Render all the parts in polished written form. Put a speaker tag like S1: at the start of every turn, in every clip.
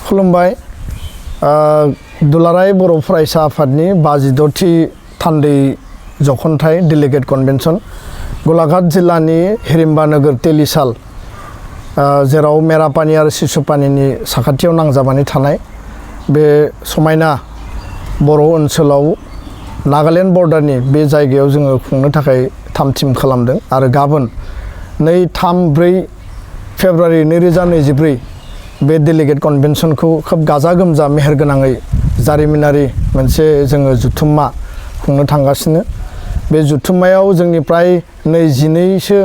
S1: खुलुमबाय दुलाराय बर' फरायसा आफादनि 52थि थान्दै जख'नथाइ डेलिगेट कन्वेन्सन गलाघाट जिल्लानि हिरिम्बा नोगोर तेलिसाल जेराव मेरापानि आरो सिसुपानिनि साखाथियाव नांजाबानै थानाय बे समायना बर' ओनसोलाव नागालेण्ड बर्डारनि बे जायगायाव जोङो खुंनो थाखाय थाम-थिम खालामदों आरो गाबोन 2-3-4 फेब्रुवारि 2024 बे डेलिगेट कन्वेन्सनखौ खोब गाजा गोमजा मेहेरगोनाङै जारिमिनारि मोनसे जोङो जुथुम्मा खुंनो थांगासिनो। बे जुथुम्मायाव जोंनि प्राय 22सो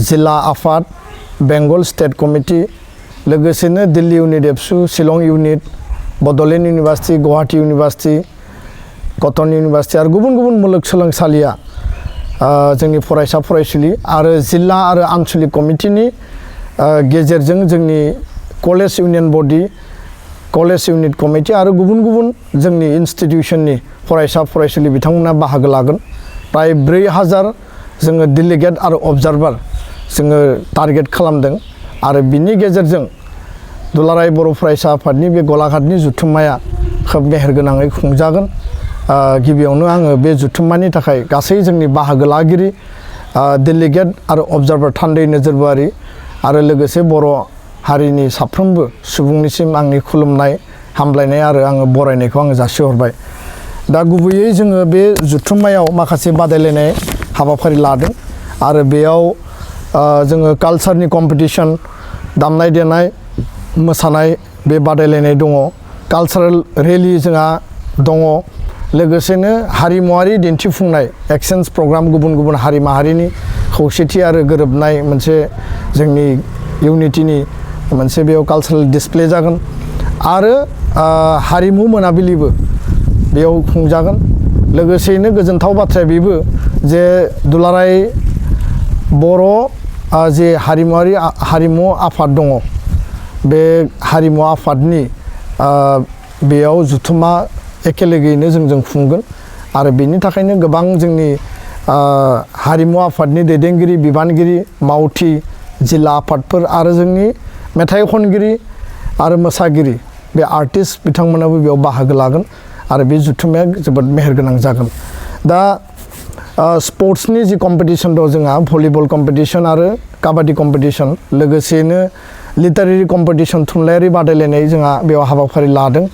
S1: जिल्ला आफाद, बेंगल स्टेट कमिटि, लोगोसेनो दिल्ली इउनिट एबसु, Shillong unit, Bodoland university, Guwahati university, cotton university आरो गुबुन गुबुन मुलुगसोलोंसालिया जोंनि फरायसा फरायसुलि आरो जिल्ला आरो आनसलिक कमिटिनि गेजेरजों जोंनि कलेज इउनियन बडि, कलेज इउनिट कमिटि आरो गुबुन गुबुन जोंनि इनस्टिटिउसननि फरायसा फरायसुलि बिथांमोना बाहागो लागोन। प्राय 4000 जोङो डेलिगेट आरो अबजार्भार जोङो टारगेट खालामदों आरो बिनि गेजेरजों दुलाराय बर' फरायसा आफादनि बे गलाघाटनि जुथुम्माया खोब मेहेरगोनाङै खुंजागोन। गिबियावनो आङो बे जुथुम्मानि थाखाय गासै जोंनि बाहागो लागिरि डेलिगेट आरो अबजार्भार थान्दै नोजोरबारि आरो लोगोसे बर' हारिनि साफ्रोमबो सुबुंनिसिम आंनि खुलुमनाय हामलायनाय आरो आङो बरायनायखौ आङो जासिहरबाय। दा गुबैयै जोङो बे जुथुम्मायाव माखासे बादायलायनाय हाबाफारि लादों आरो बेयाव जोङो कालचारनि कम्पिटिसन, दामनाय देनाय, मोसानाय बे बादायलायनाय दङ, कालचारेल रेलि जोंहा दङ, लोगोसेनो हारिमुवारि दिन्थिफुंनाय एक्सचेन्ज प्रग्राम गुबुन गुबुन हारि माहारिनि खौसेथि आरो गोरोबनाय मोनसे जोंनि इउनिटिनि मोनसे बेयाव कालचारेल डिसप्ले जागोन आरो हारिमु मोनाबिलिबो बेयाव खुंजागोन। लोगोसेयैनो गोजोनथाव बाथ्राया बेबो जे दुलाराय बर' जे हारिमु आफाद दङ, बे हारिमु आफादनि बेयाव जुथुम्मा एखेलेगैनो जों खुंगोन आरो बेनि थाखायनो गोबां जोंनि हारिमु आफादनि दैदेनगिरि, बिबानगिरि, मावथि, जिल्ला आफादफोर आरो जोंनि मेथाइ खनगिरि आरो मोसागिरि बे आर्टिस्ट बिथांमोनाबो बेयाव बाहागो लागोन आरो बे जुथुम्माया जोबोद मेहेरगोनां जागोन। दा स्पर्ट्सनि जि कम्पिटिसन दं जोंहा भलिबल कम्पिटिसन आरो काबादि कम्पिटिसन, लोगोसेनो लिटारेरि कम्पिटिसन थुनलाइयारि बादायलायनाय जोंहा बेयाव हाबाफारि लादों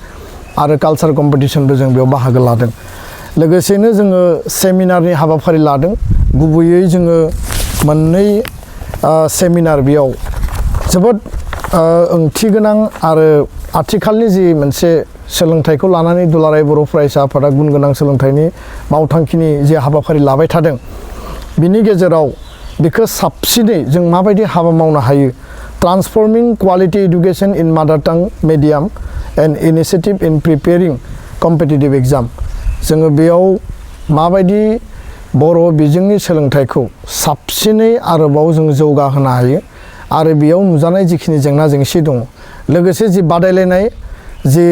S1: आरो कालचार कम्पिटिसनबो जों बेयाव बाहागो लादों। लोगोसेनो जोङो सेमिनारनि हाबाफारि लादों। गुबैयै जोङो 2 सेमिनार बेयाव जोबोद ओंथि गोनां आरो आथिखालनि जि मोनसे सोलोंथाइखौ लानानै दुलाराय बर' फरायसा आफादा गुन गोनां सोलोंथाइनि मावथांखिनि जे हाबाफारि लाबाय थादों, बिनि गेजेराव बेखौ साबसिनै जों माबायदि हाबा मावनो हायो, ट्रान्सफर्मिं quality education in mother tongue medium and initiative in preparing competitive exam, जोङो बेयाव माबायदि बर' बिजोंनि सोलोंथाइखौ साबसिनै आरोबाव जों जौगाहोनो हायो आरो बेयाव नुजानाय जिखिनि जेंना जेंसि दङ, लोगोसे जि बादायलायनाय जि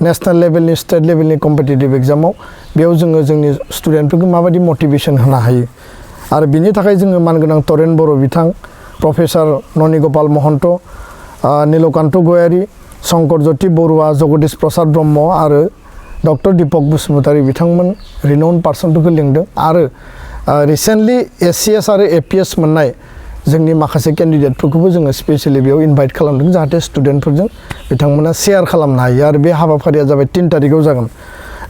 S1: नेसनेल लेभेलनि, स्टेट लेभेलनि कम्पिटिटिभ एग्जामाव बेयाव जोङो जोंनि स्टुडेन्टफोरखौ माबायदि मटिभेसन होनो हायो आरो बिनि थाखाय जोङो मानगोनां तरेन बर' बिथां, प्रफेसार ननि गपाल महन्त, नीलकान्त गयारि, शंकर ज्योति बरुवा, जगदीश प्रसाद ब्रह्म आरो डक्टर दीपक बसुमतारी बिथांमोन रिनाउन्ड पार्सनफोरखौ लिंदों आरो रिसेन्टलि एससीएस आरो एपीएस मोननाय जोंनि माखासे केन्डिडेटफोरखौबो जोङो स्पेसियेलि बेयाव इनभाइट खालामदों जाहाथे स्टुडेन्टफोरजों बिथांमोना शेयार खालामनो हायो आरो बे हाबाफारिया जाबाय 3 तारिखआव जागोन।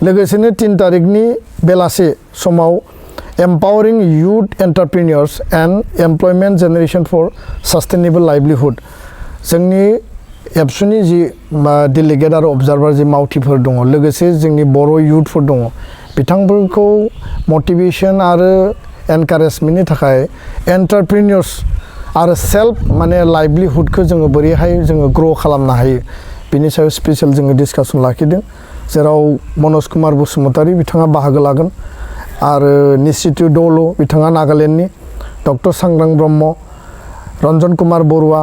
S1: लोगोसेनो 3 तारिखनि बेलासे समाव empowering youth entrepreneurs and employment generation for sustainable livelihood, जोंनि एबसुनि जि डेलिगेट आरो अबजार्भार जि मावथिफोर दङ, लोगोसे जोंनि बर' इयुथफोर दङ, बिथांफोरखौ मटिभेसन आरो एनकारेजमेन्टनि थाखाय एन्टारप्रिनियर्स आरो सेल्फ लाइभलिहुडखौ जोङो बोरैहाय जोङो ग्र' खालामनो हायो बिनि सायाव स्पेसियेल जोङो डिसकासन लाखिदों, जेराव मनज कुमार बसुमतारी बिथाङा बाहागो लागोन आरो निशितु दौल बिथाङा नागालेण्डनि, डक्टर सांग्रां ब्रह्म, रन्जन कुमार बरुवा,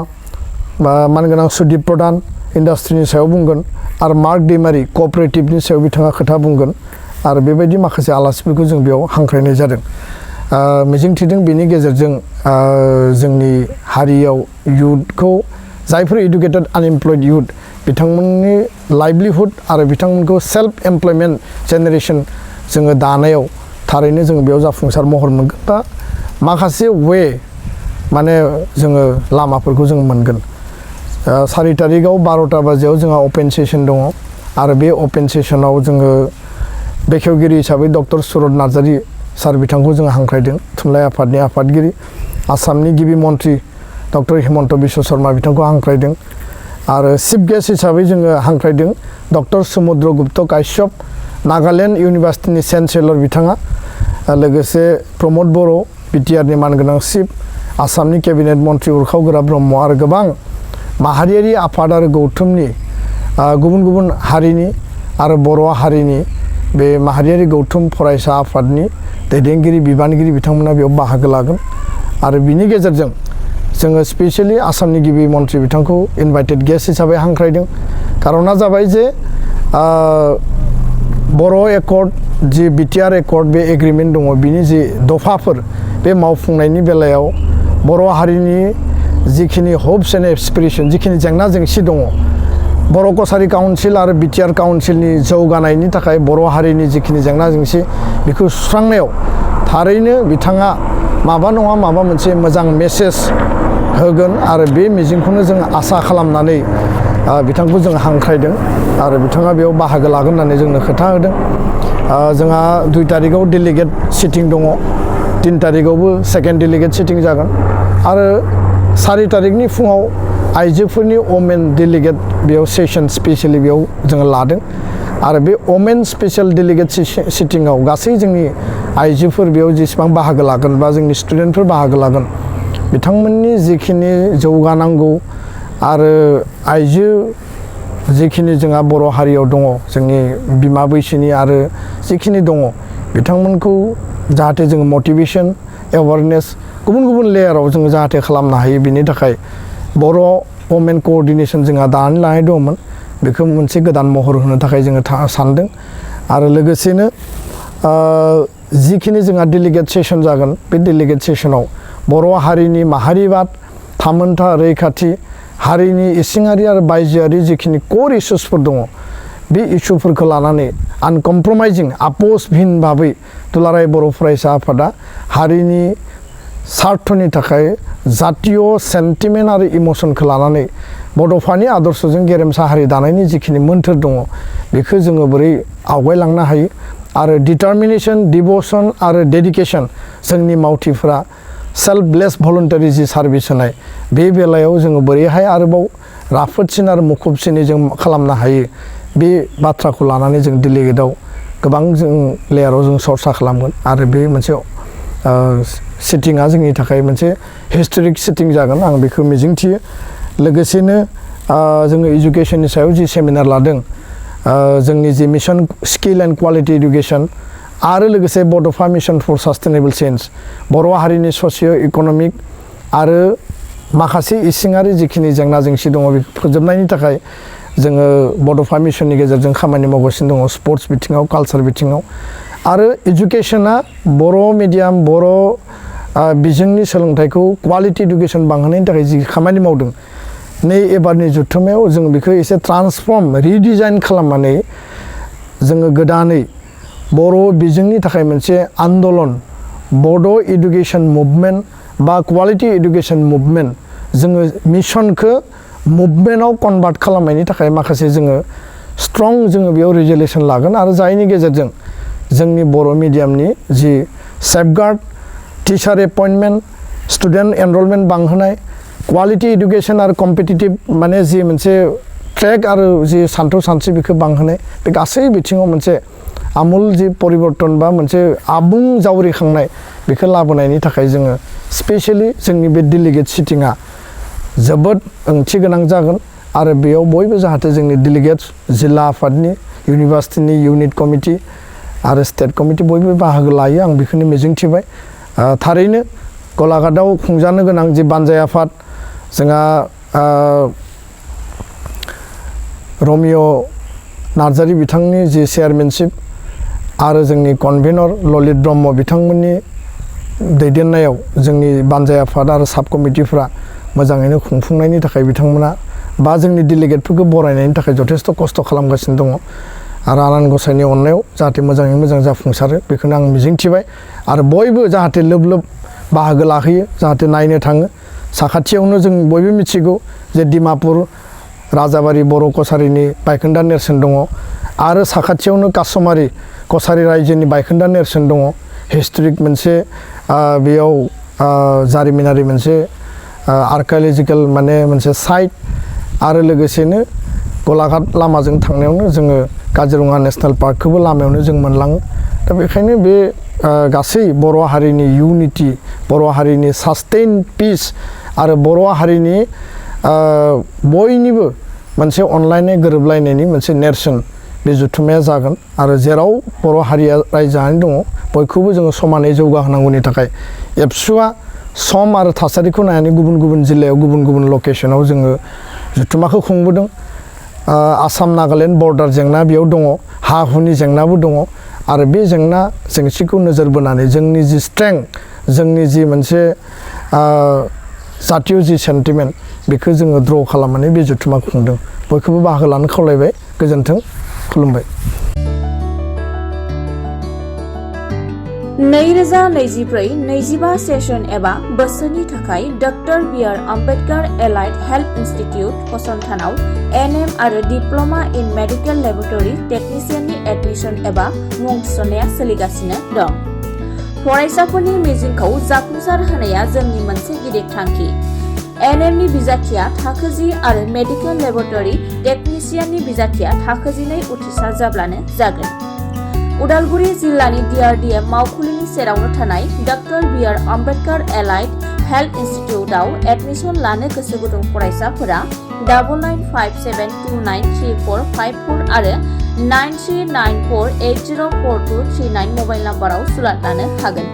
S1: मानगोनां सुदीप प्रधान इन्डास्ट्रिनि सायाव बुंगोन आरो मार्क दैमारि कअपारेटिभनि सायाव बिथाङा खोथा बुंगोन आरो बेबायदि माखासे आलासिफोरखौ जों बेयाव हांख्रायनाय जादों। मिजिंथिदों बेनि गेजेरजों जोंनि हारियाव इयुथखौ जायफोर इडुकेटेड आनएमप्लयड इउथ बिथांमोननि लाइभलिहुड आरो बिथांमोनखौ सेल्फ एमप्लयमेन्ट जेनेरेशन जोङो दानायाव थारैनो जोङो बेयाव जाफुंसार महर मोनगोन बा माखासे वे माने जोङो लामाफोरखौ जों मोनगोन 4 तारिखआव 12टा बाजियाव जोंहा अपेन सेसन दङ आरो बे अपेन सेसनाव जोङो बेखेवगिरि हिसाबै डक्टर सुरत नार्जारी सार बिथांखौ जोङो हांख्रायदों थुनलाइ आफादनि आफादगिरि आसामनि गिबि मन्त्रि डक्टर हिमन्त बिश्व शर्मा बिथांखौ हांख्रायदों आरो चिफ गेस्ट हिसाबै जोङो हांख्रायदों डक्टर समुद्र गुप्त काश्यप नागालेण्ड इउनिभार्सिटिनि चेन्सेलर बिथाङा लोगोसे प्रमद बर' बिटिआरनि मानगोनां चिफ आसामनि केबिनेट मन्त्रि उरखाव गोरा ब्रह्म आरो गोबां माहारियारि आफाद आरो गौथुमनि गुबुन गुबुन हारिनि आरो बर' हारिनि बे माहारियारि गौथुम फरायसा आफादनि दैदेनगिरि बिबानगिरि बिथांमोना बेयाव बाहागो लागोन आरो बिनि गेजेरजों जोङो स्पेशली आसामनि गिबि मन्त्रि बिथांखौ इनभाइटेड गेस्ट हिसाबै हांख्रायदों कारना जाबाय जे बर' एकर्ड जि बिटिआर एकर्ड बे एग्रिमेन्ट दङ बिनि जि दफाफोर बे मावफुंनायनि बेलायाव बर' हारिनि जिखिनि हप्स एन्ड एसपिरेशन जिखिनि जेंना जेंसि दङ बर' कसारी काउन्सिल आरो बिटिआर काउन्सिलनि जौगानायनि थाखाय बर' हारिनि जिखिनि जेंना जेंसि बेखौ सुस्रांनायाव थारैनो बिथाङा माबा नङा माबा मोनसे मोजां मेसेज होगोन आरो बे मिजिंखौनो जों आसा खालामनानै बिथांखौ जों हांख्रायदों आरो बिथाङा बेयाव बाहागो लागोन होननानै जोंनो खोथा होदों जोंहा 2 तारिखआव डेलिगेट सिटिं दङ 3 तारिखआवबो सेकेन्ड डेलिगेट सिटिं जागोन आरो 4 तारिखनि फुङाव आइजोफोरनि वमेन डेलिगेट बेयाव सेसन स्पेशली बेयाव जोङो लादों आरो बे वमेन स्पेशल डेलिगेट सिटिंआव गासै जोंनि आइजोफोर बेयाव जेसेबां बाहागो लागोन बा जोंनि स्टुडेन्टफोर बाहागो लागोन बिथांमोननि जिखिनि जौगानांगौ आरो आइजो जिखिनि जोंहा बर' हारियाव दङ जोंनि बिमा बैसोनि आरो जिखिनि दङ बिथांमोनखौ जाहाथे जोङो मटिभेशन एवारनेस गुबुन गुबुन लेयाराव जोङो जाहाथे खालामनो हायो बिनि थाखाय बर' वमेन कोअर्डिनेशन जोंहा दानानै लानाय दंमोन बेखौ मोनसे गोदान महर होनो थाखाय जोङो सानदों आरो लोगोसेनो जिखिनि जोंहा डेलिगेट सेसन जागोन बे डेलिगेट सेसनाव बर' हारिनि माहारिबाद थामोनथा रैखाथि हारिनि इसिङारि आरो बायजोआरि जिखिनि कोर इस्युसफोर दङ बे इस्युफोरखौ लानानै आनकमप्रमाइजिं आपोसहीन भाबै दुलाराय बर' फरायसा आफादा हारिनि सार्थनि थाखाय जातीय सेन्टिमेन्ट आरो इमोसनखौ लानानै बड'फानि आदर्शजों गेरेमसा हारि दानायनि जिखिनि मोन्थोर दङ बेखौ जोङो बोरै आवगायलांनो हायो आरो डिटारमिनेशन डिभ'सन आरो डेडिकेशन जोंनि मावथिफोरा सेल्फलेस भलुन्टारि जि सार्भिस होनाय बे बेलायाव जोङो बोरैहाय आरोबाव राफोदसिन आरो मुखुबसिनै जों खालामनो हायो बे बाथ्राखौ लानानै जों डेलिगेटआव गोबां जों लेयाराव जों सर्सा खालामगोन आरो बे मोनसे सिटिंआ जोंनि थाखाय मोनसे हिस्टरिक सिटिं जागोन आं बेखौ मिजिंथियो लोगोसेनो जोङो इडुकेशननि सायाव जि सेमिनार लादों जोंनि जि mission skill and quality education आरो लोगोसे बड'फा मिशन फर सास्टेनेबल चेन्ज बर' हारिनि ससिय' इक'नमिक आरो माखासे इसिङारि जिखिनि जेंना जेंसि दङ बेखौ फोजोबनायनि थाखाय जोङो बड'फा मिशननि गेजेरजों खामानि मावगासिनो दङ स्पर्ट्स बिथिङाव कालचार बिथिङाव आरो इडुकेशना बर' मिडियाम बर' बिजोंनि सोलोंथाइखौ क्वालिटी इडुकेशन बांहोनायनि थाखाय जि खामानि मावदों नै एबारनि जुथुमायाव जों बेखौ एसे ट्रान्सफर्म रिडिजाइन खालामनानै जोङो गोदानै बर' बिजोंनि थाखाय मोनसे आन्दलन बड' इडुकेशन मुभमेन्ट बा क्वालिटी इडुकेशन मुभमेन्ट जोङो मिशनखौ मुभमेन्टआव कनभार्ट खालामनायनि थाखाय माखासे जोङो स्ट्रं जोङो बेयाव रिजोल्युसन लागोन आरो जायनि गेजेरजों जोंनि बर' मिडियामनि जि सेफगार्ड टिचार एपइन्टमेन्ट स्टुडेन्ट एनरलमेन्ट बांहोनाय क्वालिटी इडुकेशन आरो कम्पिटिटिभ माने जि मोनसे ट्रेक आरो जि सान्थौ सानस्रि बेखौ बांहोनाय बे गासै बिथिङाव मोनसे आमुल जि परिबर्तन बा मोनसे आबुं जावरिखांनाय बेखौ लाबोनायनि थाखाय जोङो स्पेशली जोंनि बे डेलिगेट सिटिंआ जोबोद ओंथि गोनां जागोन आरो बेयाव बयबो जाहाथे जोंनि डेलिगेट्स जिल्ला आफादनि इउनिभार्सिटिनि इउनिट कमिटि आरो स्टेट कमिटि बयबो बाहागो लायो आं बेखौनो मिजिंथिबाय थारैनो गलाघाटआव खुंजानो गोनां जि बानजाय आफाद जोंहा रमिय' नार्जारी बिथांनि जि चेयारमेनशिप आरो जोंनि कनभेनर ललित ब्रह्म बिथांमोननि दैदेननायाव जोंनि बानजाय आफाद आरो साब कमिटिफ्रा मोजाङैनो खुंफुंनायनि थाखाय बिथांमोना बा जोंनि डेलिगेटफोरखौ बरायनायनि थाखाय जथेस्थ' खस्थ' खालामगासिनो दङ आरो आनान गसाइनि अननायाव जाहाथे मोजाङै मोजां जाफुंसारो बेखौनो आं मिजिंथिबाय आरो बयबो जाहाथे लोब लोब बाहागो लाहैयो जाहाथे नायनो थाङो साखाथियावनो जों बयबो मिथिगौ जे डिमापुर राजाबारि बर' कसारिनि बायखोन्दा नेरसोन दङ आरो साखाथियावनो कासमारि कसारि रायजोनि बायखोन्दा नेरसोन दङ हिस्टरिक मोनसे बेयाव जारिमिनारि मोनसे आर्किअलजिकेल माने मोनसे साइट आरो लोगोसेनो गलाघाट लामाजों थांनायावनो जोङो काजिरङा नेसनेल पार्कखौबो लामायावनो जों मोनलाङो दा बेखायनो बे गासै बर' हारिनि इउनिटि बर' हारिनि सास्टेइन पिस आरो बर' हारिनि बयनिबो मोनसे अनलायनाय गोरोबलायनायनि मोनसे नेरसोन बे जथुम्माया जागोन आरो जेराव बर' हारिया रायजो जानानै दङ बयखौबो जोङो समानै जौगाहोनांगौनि थाखाय एबसुआ सम आरो थासारिखौ नायनानै गुबुन गुबुन जिल्लायाव गुबुन गुबुन लकेसनाव जोङो जथुम्माखौ खुंबोदों आसाम नागालेण्ड बर्डार जेंना बेयाव दङ हा हुनि जेंनाबो दङ आरो बे जेंना जेंसिखौ नोजोर बोनानै जोंनि जि स्ट्रेंथ जोंनि जि मोनसे जातीय जि सेन्टिमेन्ट बेखौ जोङो द्र खालामनानै बे जथुम्माखौ खुंदों बयखौबो बाहागो लानो खावलायबाय गोजोन्थों खुलुमबाय
S2: 2024-25 सेसन एबा बोसोरनि थाखाय doctor B R. Ambedkar allied health institute फसंथानाव एनएम आरो डिप्ल'मा इन मेडिकेल लेबरेटरी टेक्निशियाननि एडमिशन एबा मुं थिसननाया सोलिगासिनो दं। फरायसाफोरनि मिजिंखौ जाफुंसार होनाया जोंनि मोनसे गिदिर थांखि। एनएमनि बिजाथिया थाखो 10 आरो मेडिकेल लेबरेटरी टेक्निशियाननि बिजाथिया थाखो 12 उथ्रिसार जाब्लानो जागोन। उदालगुरि जिल्लानि DRDM मावखुलिनि सेरावनो थानाय doctor B R. Ambedkar allied health इन्स्टिट्यूटआव admission लानो गोसो गुदुं फरायसाफोरा 9957293454 आरो 9394804239 मबाइल नाम्बाराव सुलाद लानो हागोन।